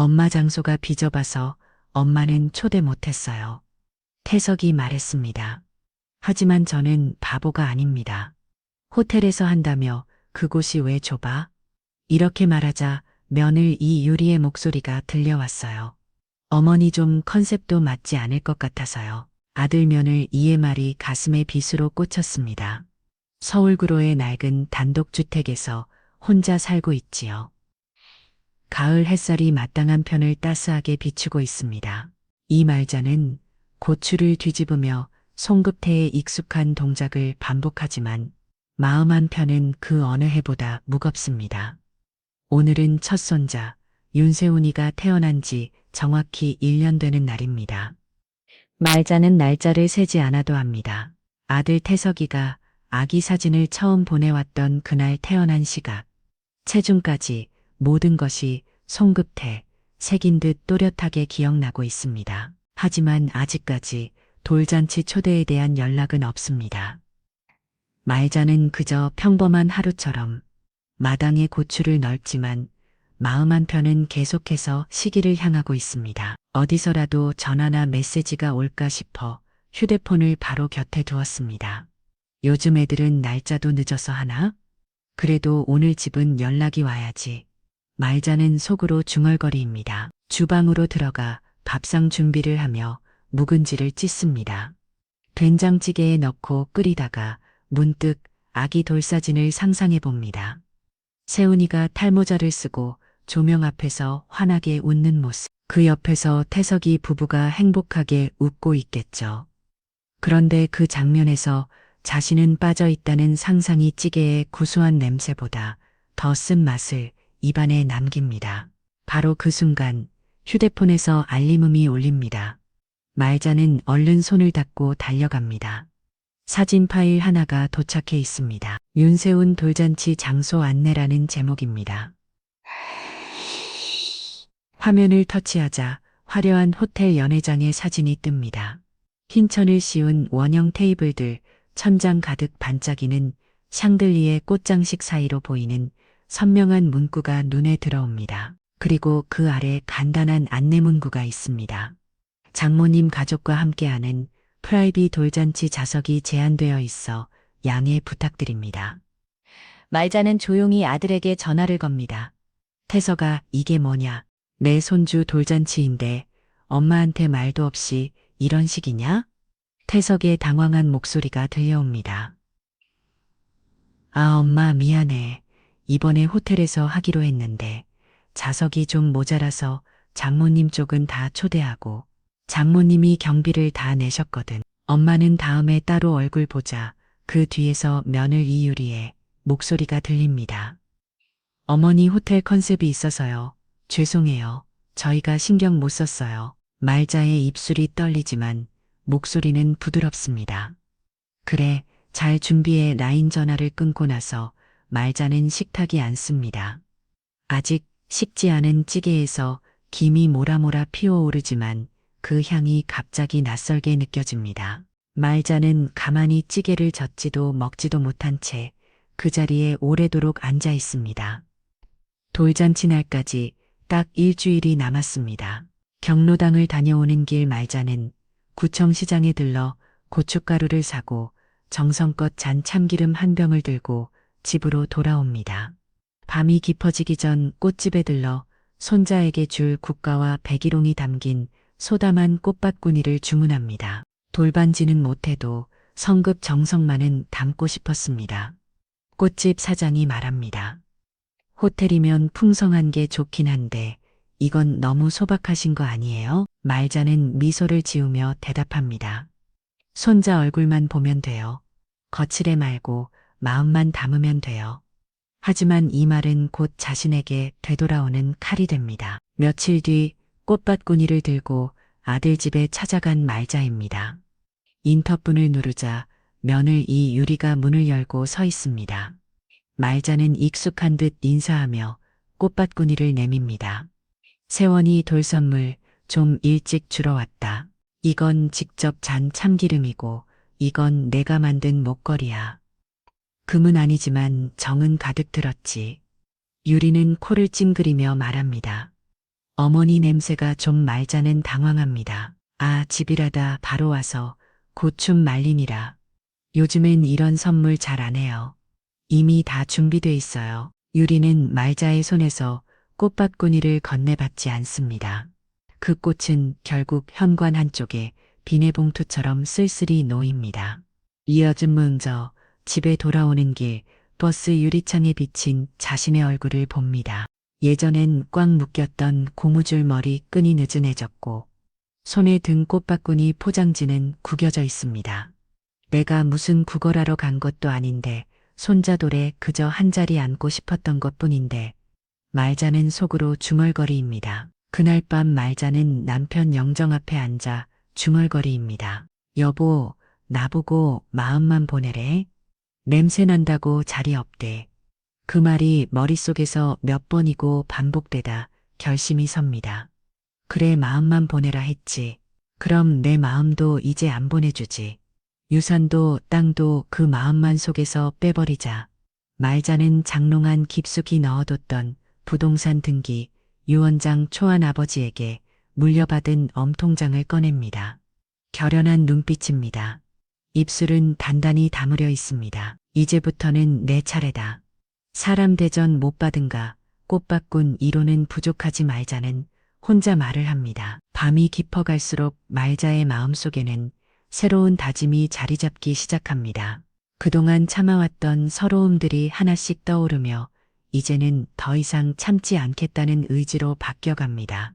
엄마 장소가 비좁아서 엄마는 초대 못했어요. 태석이 말했습니다. 하지만 저는 바보가 아닙니다. 호텔에서 한다며 그곳이 왜 좁아? 이렇게 말하자 며느리 이유리의 목소리가 들려왔어요. 어머니 좀 컨셉도 맞지 않을 것 같아서요. 아들 며느리 이의 말이 가슴에 빗으로 꽂혔습니다. 서울구로의 낡은 단독주택에서 혼자 살고 있지요. 가을 햇살이 마땅한 편을 따스하게 비추고 있습니다. 이 말자는 고추를 뒤집으며 송급태에 익숙한 동작을 반복하지만 마음 한편은 그 어느 해보다 무겁습니다. 오늘은 첫 손자 윤세훈이가 태어난 지 정확히 1년 되는 날입니다. 말자는 날짜를 세지 않아도 합니다. 아들 태석이가 아기 사진을 처음 보내왔던 그날 태어난 시각, 체중까지 모든 것이 송급태, 새긴 듯 또렷하게 기억나고 있습니다. 하지만 아직까지 돌잔치 초대에 대한 연락은 없습니다. 말자는 그저 평범한 하루처럼 마당에 고추를 널지만 마음 한편은 계속해서 시기를 향하고 있습니다. 어디서라도 전화나 메시지가 올까 싶어 휴대폰을 바로 곁에 두었습니다. 요즘 애들은 날짜도 늦어서 하나? 그래도 오늘 집은 연락이 와야지. 말자는 속으로 중얼거리입니다. 주방으로 들어가 밥상 준비를 하며 묵은지를 찢습니다. 된장찌개에 넣고 끓이다가 문득 아기 돌사진을 상상해 봅니다. 세훈이가 탈모자를 쓰고 조명 앞에서 환하게 웃는 모습. 그 옆에서 태석이 부부가 행복하게 웃고 있겠죠. 그런데 그 장면에서 자신은 빠져 있다는 상상이 찌개의 구수한 냄새보다 더 쓴 맛을 입안에 남깁니다. 바로 그 순간 휴대폰에서 알림음이 울립니다. 말자는 얼른 손을 닦고 달려갑니다. 사진 파일 하나가 도착해 있습니다. 윤세훈 돌잔치 장소 안내라는 제목입니다. 화면을 터치하자 화려한 호텔 연회장의 사진이 뜹니다. 흰 천을 씌운 원형 테이블들, 천장 가득 반짝이는 샹들리에 꽃장식 사이로 보이는 선명한 문구가 눈에 들어옵니다. 그리고 그 아래 간단한 안내 문구가 있습니다. 장모님 가족과 함께하는 프라이빗 돌잔치 좌석이 제한되어 있어 양해 부탁드립니다. 말자는 조용히 아들에게 전화를 겁니다. 태석아, 이게 뭐냐? 내 손주 돌잔치인데 엄마한테 말도 없이 이런 식이냐? 태석의 당황한 목소리가 들려옵니다. 아, 엄마 미안해. 이번에 호텔에서 하기로 했는데 좌석이 좀 모자라서 장모님 쪽은 다 초대하고 장모님이 경비를 다 내셨거든. 엄마는 다음에 따로 얼굴 보자. 그 뒤에서 며느리 이유리의 목소리가 들립니다. 어머니 호텔 컨셉이 있어서요. 죄송해요. 저희가 신경 못 썼어요. 말자의 입술이 떨리지만 목소리는 부드럽습니다. 그래, 잘 준비해. 라인 전화를 끊고 나서 말자는 식탁이 앉습니다. 아직 식지 않은 찌개에서 김이 모라모라 피어오르지만 그 향이 갑자기 낯설게 느껴집니다. 말자는 가만히 찌개를 젓지도 먹지도 못한 채 그 자리에 오래도록 앉아 있습니다. 돌잔치 날까지 딱 일주일이 남았습니다. 경로당을 다녀오는 길 말자는 구청시장에 들러 고춧가루를 사고 정성껏 잔 참기름 한 병을 들고 집으로 돌아옵니다. 밤이 깊어지기 전 꽃집에 들러 손자에게 줄 국과와 백일홍이 담긴 소담한 꽃밭구니를 주문합니다. 돌반지는 못해도 성급 정성만은 담고 싶었습니다. 꽃집 사장이 말합니다. 호텔이면 풍성한 게 좋긴 한데 이건 너무 소박하신 거 아니에요? 말자는 미소를 지으며 대답합니다. 손자 얼굴만 보면 돼요. 거칠해 말고 마음만 담으면 돼요. 하지만 이 말은 곧 자신에게 되돌아오는 칼이 됩니다. 며칠 뒤 꽃밭구니를 들고 아들 집에 찾아간 말자입니다. 인터폰을 누르자 며느리 이유리가 문을 열고 서 있습니다. 말자는 익숙한 듯 인사하며 꽃밭구니를 내밉니다. 세원이 돌선물 좀 일찍 주러 왔다. 이건 직접 잔 참기름이고 이건 내가 만든 목걸이야. 금은 아니지만 정은 가득 들었지. 유리는 코를 찡그리며 말합니다. 어머니 냄새가 좀 말자는 당황합니다. 아, 집이라다 바로 와서 고춤 말림이라. 요즘엔 이런 선물 잘 안 해요. 이미 다 준비돼 있어요. 유리는 말자의 손에서 꽃바구니를 건네받지 않습니다. 그 꽃은 결국 현관 한쪽에 비닐봉투처럼 쓸쓸히 놓입니다. 이어진 먼저 집에 돌아오는 길 버스 유리창에 비친 자신의 얼굴을 봅니다. 예전엔 꽉 묶였던 고무줄 머리 끈이 느슨해졌고 손에 든 꽃바구니 포장지는 구겨져 있습니다. 내가 무슨 구걸하러 간 것도 아닌데 손자돌에 그저 한 자리 앉고 싶었던 것뿐인데 말자는 속으로 중얼거리입니다. 그날 밤 말자는 남편 영정 앞에 앉아 중얼거리입니다. 여보, 나보고 마음만 보내래. 냄새 난다고 자리 없대. 그 말이 머릿속에서 몇 번이고 반복되다 결심이 섭니다. 그래, 마음만 보내라 했지. 그럼 내 마음도 이제 안 보내주지. 유산도 땅도 그 마음만 속에서 빼버리자. 말자는 장롱안 깊숙이 넣어뒀던 부동산 등기, 유언장 초안 아버지에게 물려받은 엄통장을 꺼냅니다. 결연한 눈빛입니다. 입술은 단단히 다무려 있습니다. 이제부터는 내 차례다. 사람 대전 못 받은가 꽃바꾼 이로는 부족하지 말자는 혼자 말을 합니다. 밤이 깊어갈수록 말자의 마음속에는 새로운 다짐이 자리 잡기 시작합니다. 그동안 참아왔던 서러움들이 하나씩 떠오르며 이제는 더 이상 참지 않겠다는 의지로 바뀌어갑니다.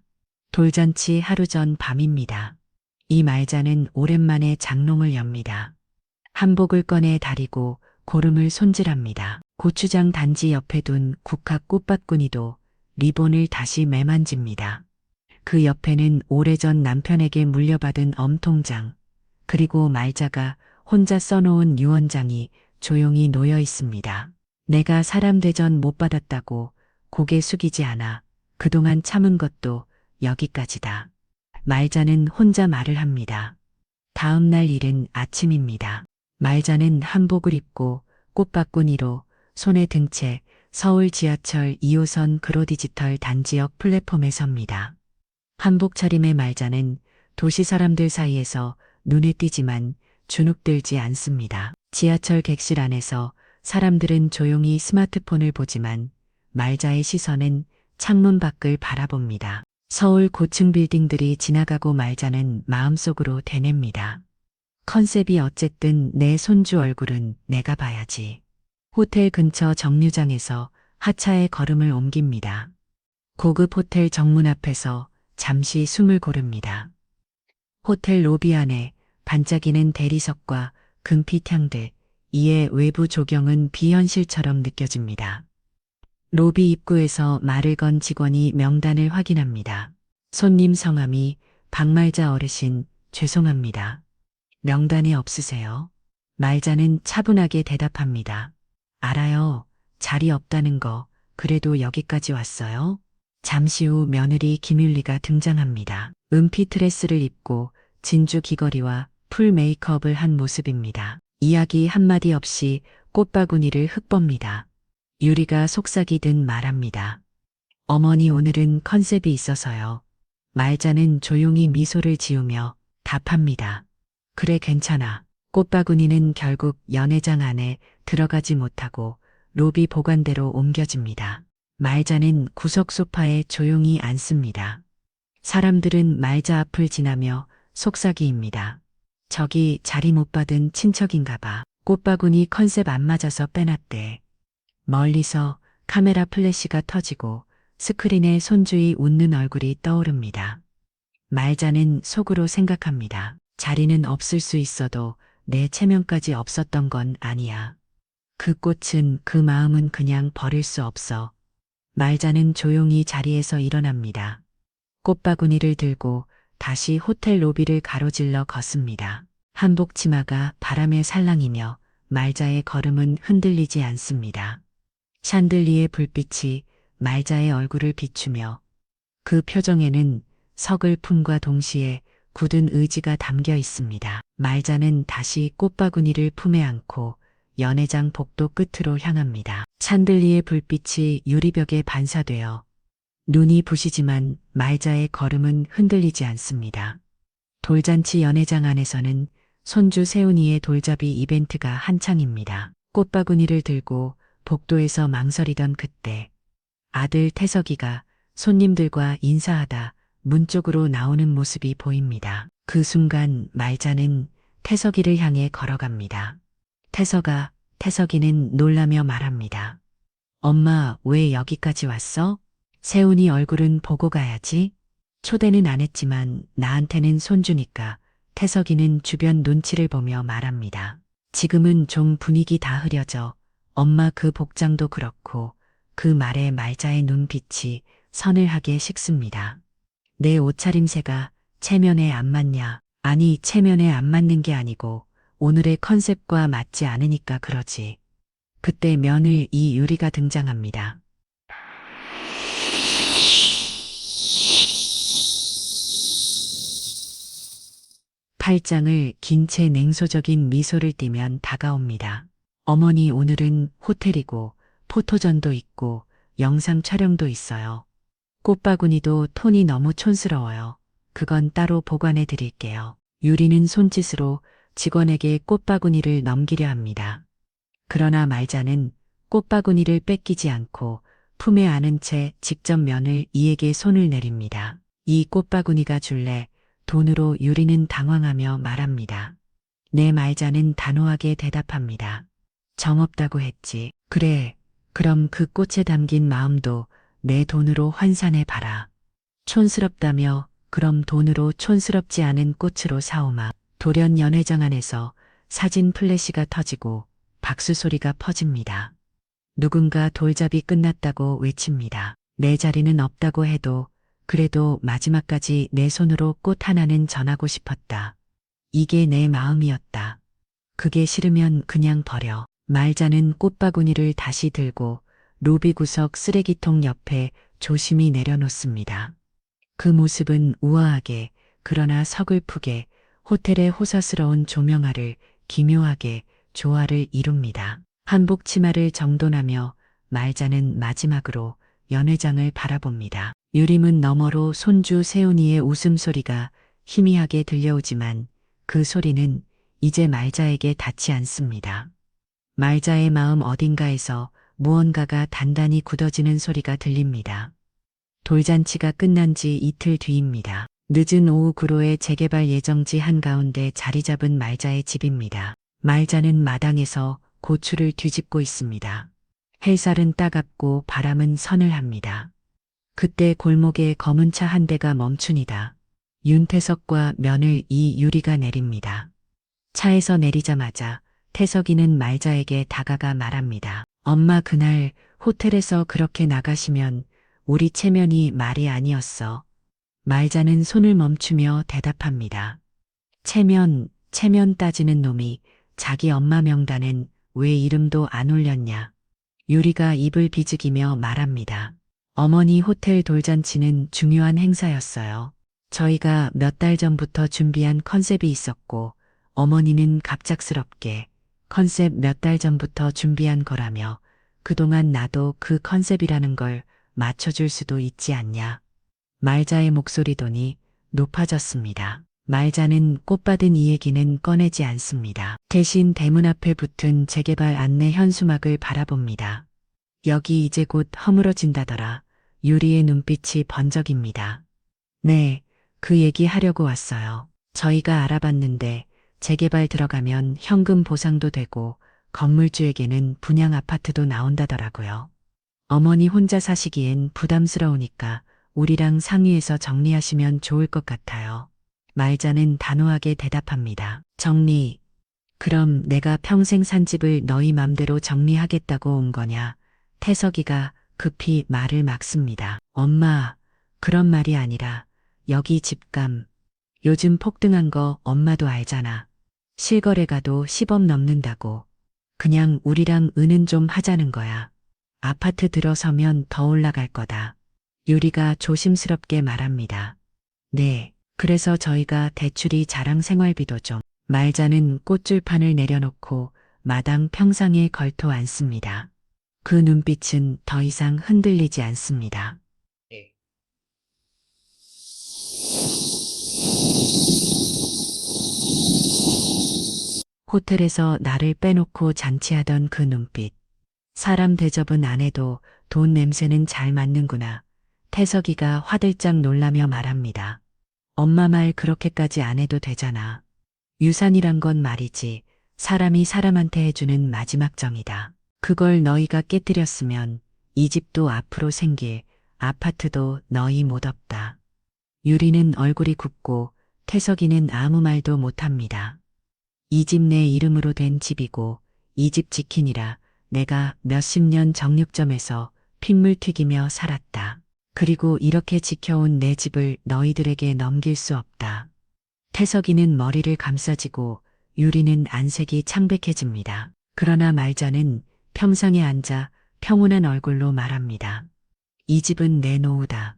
돌잔치 하루 전 밤입니다. 이 말자는 오랜만에 장롱을 엽니다. 한복을 꺼내 다리고 고름을 손질합니다. 고추장 단지 옆에 둔 국화 꽃바구니도 리본을 다시 매만집니다. 그 옆에는 오래전 남편에게 물려받은 엄통장, 그리고 말자가 혼자 써놓은 유언장이 조용히 놓여 있습니다. 내가 사람 대전 못 받았다고 고개 숙이지 않아 그동안 참은 것도 여기까지다. 말자는 혼자 말을 합니다. 다음 날 일은 아침입니다. 말자는 한복을 입고 꽃바구니로 손에 든 채 서울 지하철 2호선 그로디지털 단지역 플랫폼에 섭니다. 한복 차림의 말자는 도시 사람들 사이에서 눈에 띄지만 주눅들지 않습니다. 지하철 객실 안에서 사람들은 조용히 스마트폰을 보지만 말자의 시선은 창문 밖을 바라봅니다. 서울 고층 빌딩들이 지나가고 말자는 마음속으로 되냅니다. 컨셉이 어쨌든 내 손주 얼굴은 내가 봐야지. 호텔 근처 정류장에서 하차의 걸음을 옮깁니다. 고급 호텔 정문 앞에서 잠시 숨을 고릅니다. 호텔 로비 안에 반짝이는 대리석과 금빛 향들, 이에 외부 조경은 비현실처럼 느껴집니다. 로비 입구에서 말을 건 직원이 명단을 확인합니다. 손님 성함이 박말자 어르신, 죄송합니다. 명단에 없으세요? 말자는 차분하게 대답합니다. 알아요. 자리 없다는 거. 그래도 여기까지 왔어요. 잠시 후 며느리 김윤리가 등장합니다. 은피 드레스를 입고 진주 귀걸이와 풀 메이크업을 한 모습입니다. 이야기 한마디 없이 꽃바구니를 흙봅니다. 유리가 속삭이듯 말합니다. 어머니, 오늘은 컨셉이 있어서요. 말자는 조용히 미소를 지으며 답합니다. 그래, 괜찮아. 꽃바구니는 결국 연회장 안에 들어가지 못하고 로비 보관대로 옮겨집니다. 말자는 구석 소파에 조용히 앉습니다. 사람들은 말자 앞을 지나며 속삭이입니다. 저기 자리 못 받은 친척인가 봐. 꽃바구니 컨셉 안 맞아서 빼놨대. 멀리서 카메라 플래시가 터지고 스크린에 손주의 웃는 얼굴이 떠오릅니다. 말자는 속으로 생각합니다. 자리는 없을 수 있어도 내 체면까지 없었던 건 아니야. 그 꽃은, 그 마음은 그냥 버릴 수 없어. 말자는 조용히 자리에서 일어납니다. 꽃바구니를 들고 다시 호텔 로비를 가로질러 걷습니다. 한복 치마가 바람에 살랑이며 말자의 걸음은 흔들리지 않습니다. 샹들리에 불빛이 말자의 얼굴을 비추며 그 표정에는 서글픔과 동시에 굳은 의지가 담겨 있습니다. 말자는 다시 꽃바구니를 품에 안고 연회장 복도 끝으로 향합니다. 샹들리에 불빛이 유리벽에 반사되어 눈이 부시지만 말자의 걸음은 흔들리지 않습니다. 돌잔치 연회장 안에서는 손주 세훈이의 돌잡이 이벤트가 한창입니다. 꽃바구니를 들고 복도에서 망설이던 그때 아들 태석이가 손님들과 인사하다 문 쪽으로 나오는 모습이 보입니다. 그 순간 말자는 태석이를 향해 걸어갑니다. 태석아, 태석이는 놀라며 말합니다. 엄마, 왜 여기까지 왔어? 세훈이 얼굴은 보고 가야지. 초대는 안 했지만 나한테는 손주니까. 태석이는 주변 눈치를 보며 말합니다. 지금은 좀 분위기 다 흐려져. 엄마 그 복장도 그렇고 그 말에 말자의 눈빛이 서늘하게 식습니다. 내 옷차림새가 체면에 안 맞냐? 아니, 체면에 안 맞는 게 아니고 오늘의 컨셉과 맞지 않으니까 그러지. 그때 며느리 이유리가 등장합니다. 팔짱을 긴 채 냉소적인 미소를 띠면 다가옵니다. 어머니 오늘은 호텔이고 포토전도 있고 영상 촬영도 있어요. 꽃바구니도 톤이 너무 촌스러워요. 그건 따로 보관해 드릴게요. 유리는 손짓으로 직원에게 꽃바구니를 넘기려 합니다. 그러나 말자는 꽃바구니를 뺏기지 않고 품에 안은 채 직접 면을 이에게 손을 내립니다. 이 꽃바구니가 줄래? 돈으로 유리는 당황하며 말합니다. 내 말자는 단호하게 대답합니다. 정없다고 했지. 그래, 그럼 그 꽃에 담긴 마음도 내 돈으로 환산해 봐라. 촌스럽다며 그럼 돈으로 촌스럽지 않은 꽃으로 사오마. 돌연 연회장 안에서 사진 플래시가 터지고 박수 소리가 퍼집니다. 누군가 돌잡이 끝났다고 외칩니다. 내 자리는 없다고 해도 그래도 마지막까지 내 손으로 꽃 하나는 전하고 싶었다. 이게 내 마음이었다. 그게 싫으면 그냥 버려. 말자는 꽃바구니를 다시 들고 로비 구석 쓰레기통 옆에 조심히 내려놓습니다. 그 모습은 우아하게 그러나 서글프게 호텔의 호사스러운 조명 아를 기묘하게 조화를 이룹니다. 한복 치마를 정돈하며 말자는 마지막으로 연회장을 바라봅니다. 유리문 너머로 손주 세훈이의 웃음소리가 희미하게 들려오지만 그 소리는 이제 말자에게 닿지 않습니다. 말자의 마음 어딘가에서 무언가가 단단히 굳어지는 소리가 들립니다. 돌잔치가 끝난 지 이틀 뒤입니다. 늦은 오후 구로의 재개발 예정지 한가운데 자리 잡은 말자의 집입니다. 말자는 마당에서 고추를 뒤집고 있습니다. 햇살은 따갑고 바람은 서늘합니다. 그때 골목에 검은 차 한 대가 멈춘이다. 윤태석과 며느리 이유리가 내립니다. 차에서 내리자마자 태석이는 말자에게 다가가 말합니다. 엄마 그날 호텔에서 그렇게 나가시면 우리 체면이 말이 아니었어. 말자는 손을 멈추며 대답합니다. 체면 따지는 놈이 자기 엄마 명단엔 왜 이름도 안 올렸냐. 유리가 입을 비죽이며 말합니다. 어머니 호텔 돌잔치는 중요한 행사였어요. 저희가 몇 달 전부터 준비한 컨셉이 있었고 어머니는 갑작스럽게 컨셉 몇 달 전부터 준비한 거라며 그동안 나도 그 컨셉이라는 걸 맞춰줄 수도 있지 않냐. 말자의 목소리톤이 높아졌습니다. 말자는 꽃받은 이 얘기는 꺼내지 않습니다. 대신 대문 앞에 붙은 재개발 안내 현수막을 바라봅니다. 여기 이제 곧 허물어진다더라. 유리의 눈빛이 번쩍입니다. 네, 그 얘기 하려고 왔어요. 저희가 알아봤는데 재개발 들어가면 현금 보상도 되고 건물주에게는 분양 아파트도 나온다더라고요. 어머니 혼자 사시기엔 부담스러우니까 우리랑 상의해서 정리하시면 좋을 것 같아요. 말자는 단호하게 대답합니다. 정리. 그럼 내가 평생 산 집을 너희 맘대로 정리하겠다고 온 거냐? 태석이가 급히 말을 막습니다. 엄마, 그런 말이 아니라 여기 집감. 요즘 폭등한 거 엄마도 알잖아. 실거래 가도 10억 넘는다고. 그냥 우리랑 은은 좀 하자는 거야. 아파트 들어서면 더 올라갈 거다. 유리가 조심스럽게 말합니다. 네, 그래서 저희가 대출이 자랑 생활비도 좀. 말자는 꽃줄판을 내려놓고 마당 평상에 걸터 앉습니다. 그 눈빛은 더 이상 흔들리지 않습니다. 호텔에서 나를 빼놓고 잔치하던 그 눈빛. 사람 대접은 안 해도 돈 냄새는 잘 맡는구나. 태석이가 화들짝 놀라며 말합니다. 엄마 말 그렇게까지 안 해도 되잖아. 유산이란 건 말이지. 사람이 사람한테 해주는 마지막 정이다. 그걸 너희가 깨뜨렸으면 이 집도 앞으로 생길 아파트도 너희 못 없다. 유리는 얼굴이 굽고 태석이는 아무 말도 못합니다. 이 집 내 이름으로 된 집이고 이 집 지키니라 내가 몇십 년 정육점에서 핏물 튀기며 살았다. 그리고 이렇게 지켜온 내 집을 너희들에게 넘길 수 없다. 태석이는 머리를 감싸지고 유리는 안색이 창백해집니다. 그러나 말자는 평상에 앉아 평온한 얼굴로 말합니다. 이 집은 내 노후다.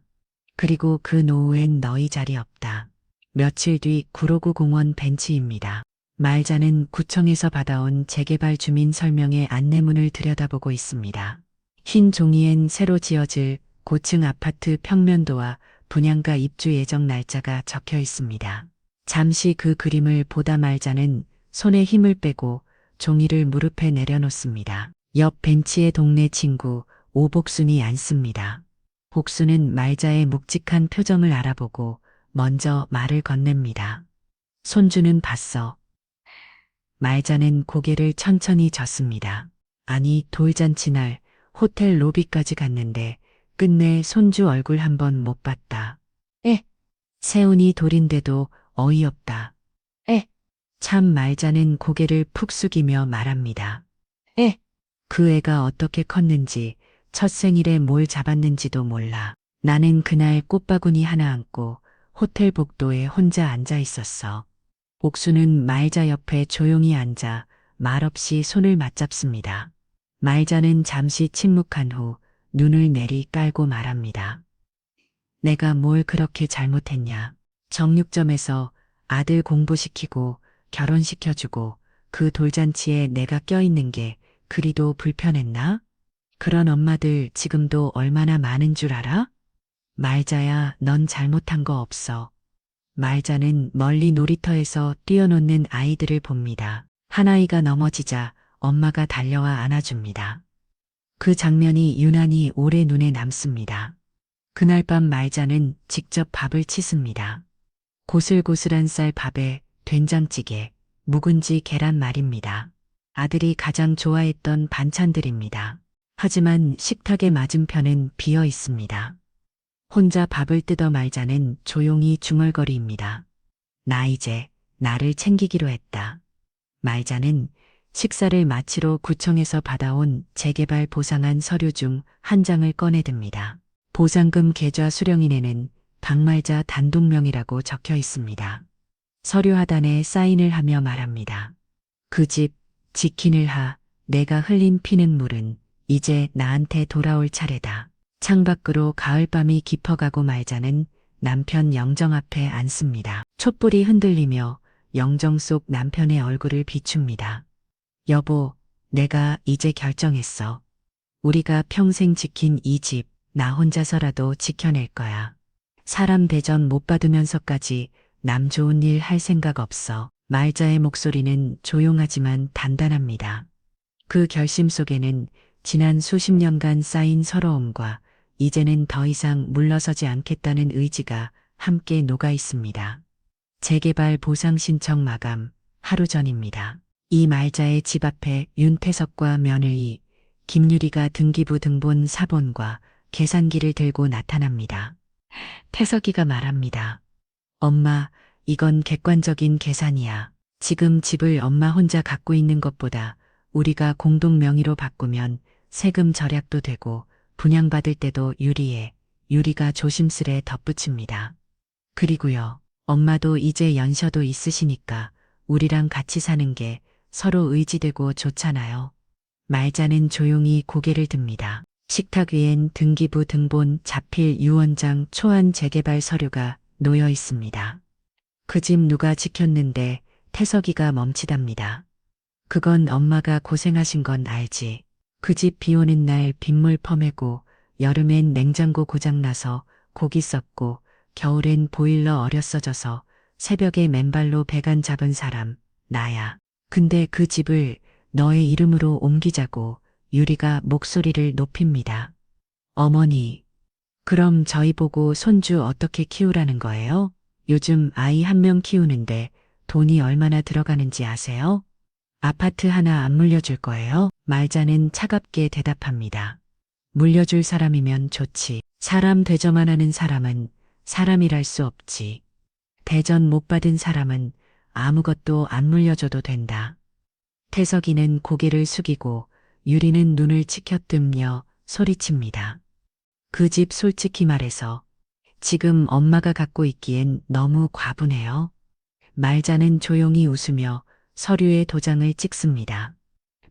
그리고 그 노후엔 너희 자리 없다. 며칠 뒤 구로구 공원 벤치입니다. 말자는 구청에서 받아온 재개발 주민 설명의 안내문을 들여다보고 있습니다. 흰 종이엔 새로 지어질 고층 아파트 평면도와 분양가 입주 예정 날짜가 적혀 있습니다. 잠시 그 그림을 보다 말자는 손에 힘을 빼고 종이를 무릎에 내려놓습니다. 옆 벤치의 동네 친구 오복순이 앉습니다. 복순은 말자의 묵직한 표정을 알아보고 먼저 말을 건넵니다. 손주는 봤어. 말자는 고개를 천천히 젓습니다. 아니 돌잔치 날 호텔 로비까지 갔는데 끝내 손주 얼굴 한번 못 봤다. 세운이 돌인데도 어이없다. 참 말자는 고개를 푹 숙이며 말합니다. 그 애가 어떻게 컸는지 첫 생일에 뭘 잡았는지도 몰라. 나는 그날 꽃바구니 하나 안고 호텔 복도에 혼자 앉아 있었어. 옥수는 말자 옆에 조용히 앉아 말없이 손을 맞잡습니다. 말자는 잠시 침묵한 후 눈을 내리 깔고 말합니다. 내가 뭘 그렇게 잘못했냐. 정육점에서 아들 공부시키고 결혼시켜주고 그 돌잔치에 내가 껴있는 게 그리도 불편했나? 그런 엄마들 지금도 얼마나 많은 줄 알아? 말자야, 넌 잘못한 거 없어. 말자는 멀리 놀이터에서 뛰어노는 아이들을 봅니다. 한 아이가 넘어지자 엄마가 달려와 안아줍니다. 그 장면이 유난히 오래 눈에 남습니다. 그날 밤 말자는 직접 밥을 치습니다. 고슬고슬한 쌀 밥에 된장찌개, 묵은지 계란말입니다. 아들이 가장 좋아했던 반찬들입니다. 하지만 식탁의 맞은편은 비어 있습니다. 혼자 밥을 뜯어 말자는 조용히 중얼거리입니다. 나 이제 나를 챙기기로 했다. 말자는 식사를 마치러 구청에서 받아온 재개발 보상안 서류 중 한 장을 꺼내듭니다. 보상금 계좌 수령인에는 박말자 단독명이라고 적혀 있습니다. 서류 하단에 사인을 하며 말합니다. 그 집 지키늘 하 내가 흘린 피는 물은 이제 나한테 돌아올 차례다. 창밖으로 가을밤이 깊어가고 말자는 남편 영정 앞에 앉습니다. 촛불이 흔들리며 영정 속 남편의 얼굴을 비춥니다. 여보, 내가 이제 결정했어. 우리가 평생 지킨 이 집, 나 혼자서라도 지켜낼 거야. 사람 대접 못 받으면서까지 남 좋은 일 할 생각 없어. 말자의 목소리는 조용하지만 단단합니다. 그 결심 속에는 지난 수십 년간 쌓인 서러움과 이제는 더 이상 물러서지 않겠다는 의지가 함께 녹아 있습니다. 재개발 보상 신청 마감 하루 전입니다. 이 말자의 집 앞에 윤태석과 며느리 김유리가 등기부 등본 사본과 계산기를 들고 나타납니다. 태석이가 말합니다. 엄마, 이건 객관적인 계산이야. 지금 집을 엄마 혼자 갖고 있는 것보다 우리가 공동 명의로 바꾸면 세금 절약도 되고 분양받을 때도 유리해. 유리가 조심스레 덧붙입니다. 그리고요, 엄마도 이제 연셔도 있으시니까 우리랑 같이 사는 게 서로 의지되고 좋잖아요. 말자는 조용히 고개를 듭니다. 식탁 위엔 등기부 등본 자필 유언장 초안 재개발 서류가 놓여 있습니다. 그 집 누가 지켰는데 태석이가 멈칫합니다. 그건 엄마가 고생하신 건 알지. 그 집 비 오는 날 빗물 퍼매고 여름엔 냉장고 고장나서 고기 썩고 겨울엔 보일러 어렸어져서 새벽에 맨발로 배관 잡은 사람 나야. 근데 그 집을 너의 이름으로 옮기자고 유리가 목소리를 높입니다. 어머니, 그럼 저희 보고 손주 어떻게 키우라는 거예요? 요즘 아이 한 명 키우는데 돈이 얼마나 들어가는지 아세요? 아파트 하나 안 물려줄 거예요? 말자는 차갑게 대답합니다. 물려줄 사람이면 좋지. 사람 대접만 하는 사람은 사람이랄 수 없지. 대전 못 받은 사람은 아무것도 안 물려줘도 된다. 태석이는 고개를 숙이고 유리는 눈을 치켜뜨며 소리칩니다. 그 집 솔직히 말해서 지금 엄마가 갖고 있기엔 너무 과분해요. 말자는 조용히 웃으며 서류에 도장을 찍습니다.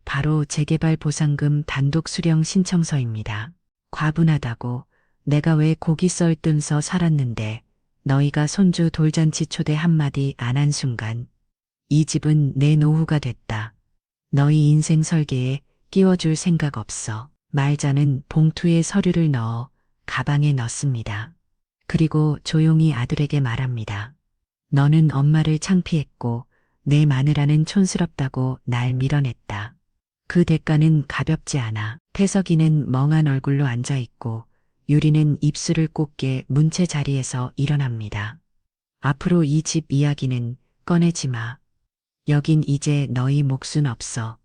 바로 재개발 보상금 단독 수령 신청서입니다. 과분하다고 내가 왜 고기 썰뜬서 살았는데 너희가 손주 돌잔치 초대 한마디 안 한 순간 이 집은 내 노후가 됐다. 너희 인생 설계에 끼워줄 생각 없어. 말자는 봉투에 서류를 넣어 가방에 넣습니다. 그리고 조용히 아들에게 말합니다. 너는 엄마를 창피했고 내 마누라는 촌스럽다고 날 밀어냈다. 그 대가는 가볍지 않아. 태석이는 멍한 얼굴로 앉아있고 유리는 입술을 꽂게 문체 자리에서 일어납니다. 앞으로 이 집 이야기는 꺼내지 마. 여긴 이제 너희 몫은 없어.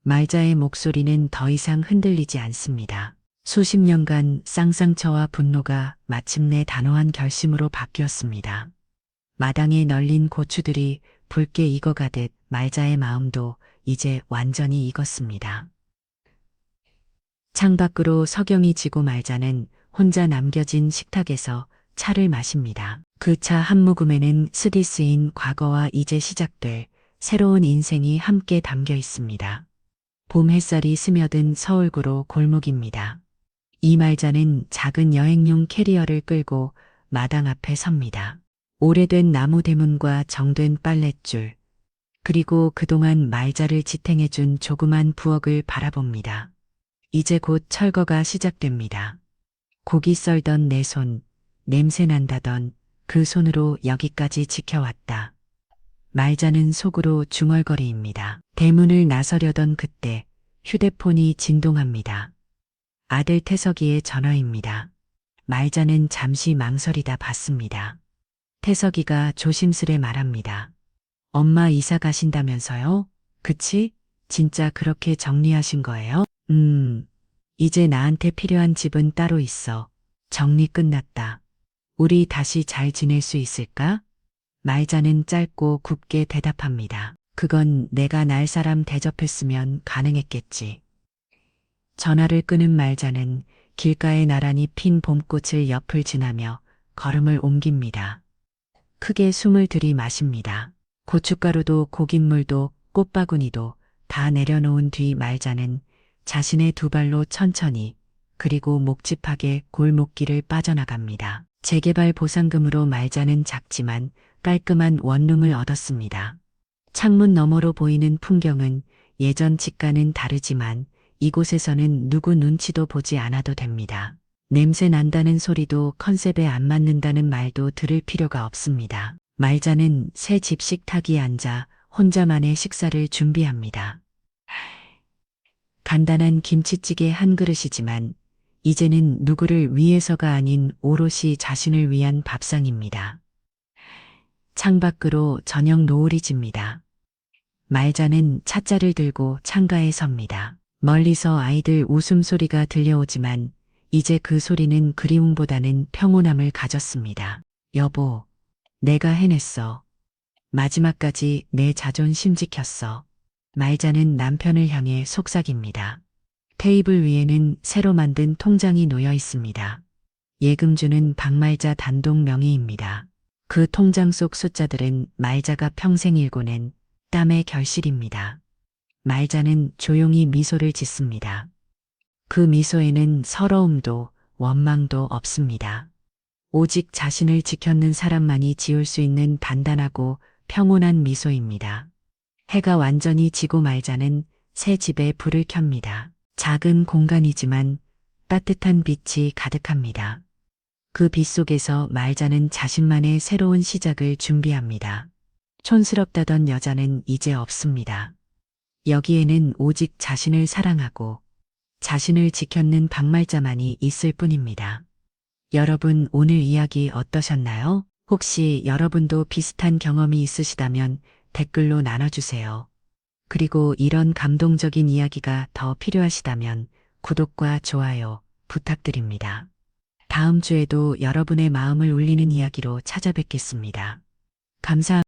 말자의 목소리는 더 이상 흔들리지 않습니다. 수십 년간 쌍쌍처와 분노가 마침내 단호한 결심으로 바뀌었습니다. 마당에 널린 고추들이 붉게 익어가듯 말자의 마음도 이제 완전히 익었습니다. 창밖으로 석영이 지고 말자는 혼자 남겨진 식탁에서 차를 마십니다. 그 차 한 모금에는 스디 쓰인 과거와 이제 시작될 새로운 인생이 함께 담겨 있습니다. 봄 햇살이 스며든 서울구로 골목입니다. 이말자는 작은 여행용 캐리어를 끌고 마당 앞에 섭니다. 오래된 나무 대문과 정든 빨랫줄, 그리고 그동안 말자를 지탱해준 조그만 부엌을 바라봅니다. 이제 곧 철거가 시작됩니다. 고기 썰던 내 손, 냄새 난다던 그 손으로 여기까지 지켜왔다. 말자는 속으로 중얼거리입니다. 대문을 나서려던 그때 휴대폰이 진동합니다. 아들 태석이의 전화입니다. 말자는 잠시 망설이다 받습니다. 태석이가 조심스레 말합니다. 엄마 이사 가신다면서요? 그치? 진짜 그렇게 정리하신 거예요? 이제 나한테 필요한 집은 따로 있어. 정리 끝났다. 우리 다시 잘 지낼 수 있을까? 말자는 짧고 굽게 대답합니다. 그건 내가 날 사람 대접했으면 가능했겠지. 전화를 끊은 말자는 길가에 나란히 핀 봄꽃을 옆을 지나며 걸음을 옮깁니다. 크게 숨을 들이마십니다. 고춧가루도 고깃물도 꽃바구니도 다 내려놓은 뒤 말자는 자신의 두 발로 천천히 그리고 묵직하게 골목길을 빠져나갑니다. 재개발 보상금으로 말자는 작지만 깔끔한 원룸을 얻었습니다. 창문 너머로 보이는 풍경은 예전 집과는 다르지만 이곳에서는 누구 눈치도 보지 않아도 됩니다. 냄새 난다는 소리도 컨셉에 안 맞는다는 말도 들을 필요가 없습니다. 말자는 새 집 식탁위에 앉아 혼자만의 식사를 준비합니다. 간단한 김치찌개 한 그릇이지만 이제는 누구를 위해서가 아닌 오롯이 자신을 위한 밥상입니다. 창밖으로 저녁 노을이 집니다. 말자는 찻잔을 들고 창가에 섭니다. 멀리서 아이들 웃음소리가 들려오지만 이제 그 소리는 그리움보다는 평온함을 가졌습니다. 여보, 내가 해냈어. 마지막까지 내 자존심 지켰어. 말자는 남편을 향해 속삭입니다. 테이블 위에는 새로 만든 통장이 놓여 있습니다. 예금주는 박말자 단독 명의입니다. 그 통장 속 숫자들은 말자가 평생 일궈낸 땀의 결실입니다. 말자는 조용히 미소를 짓습니다. 그 미소에는 서러움도 원망도 없습니다. 오직 자신을 지켰는 사람만이 지을 수 있는 단단하고 평온한 미소입니다. 해가 완전히 지고 말자는 새 집에 불을 켭니다. 작은 공간이지만 따뜻한 빛이 가득합니다. 그 빛 속에서 말자는 자신만의 새로운 시작을 준비합니다. 촌스럽다던 여자는 이제 없습니다. 여기에는 오직 자신을 사랑하고 자신을 지켰는 박말자만이 있을 뿐입니다. 여러분, 오늘 이야기 어떠셨나요? 혹시 여러분도 비슷한 경험이 있으시다면 댓글로 나눠주세요. 그리고 이런 감동적인 이야기가 더 필요하시다면 구독과 좋아요 부탁드립니다. 다음 주에도 여러분의 마음을 울리는 이야기로 찾아뵙겠습니다. 감사합니다.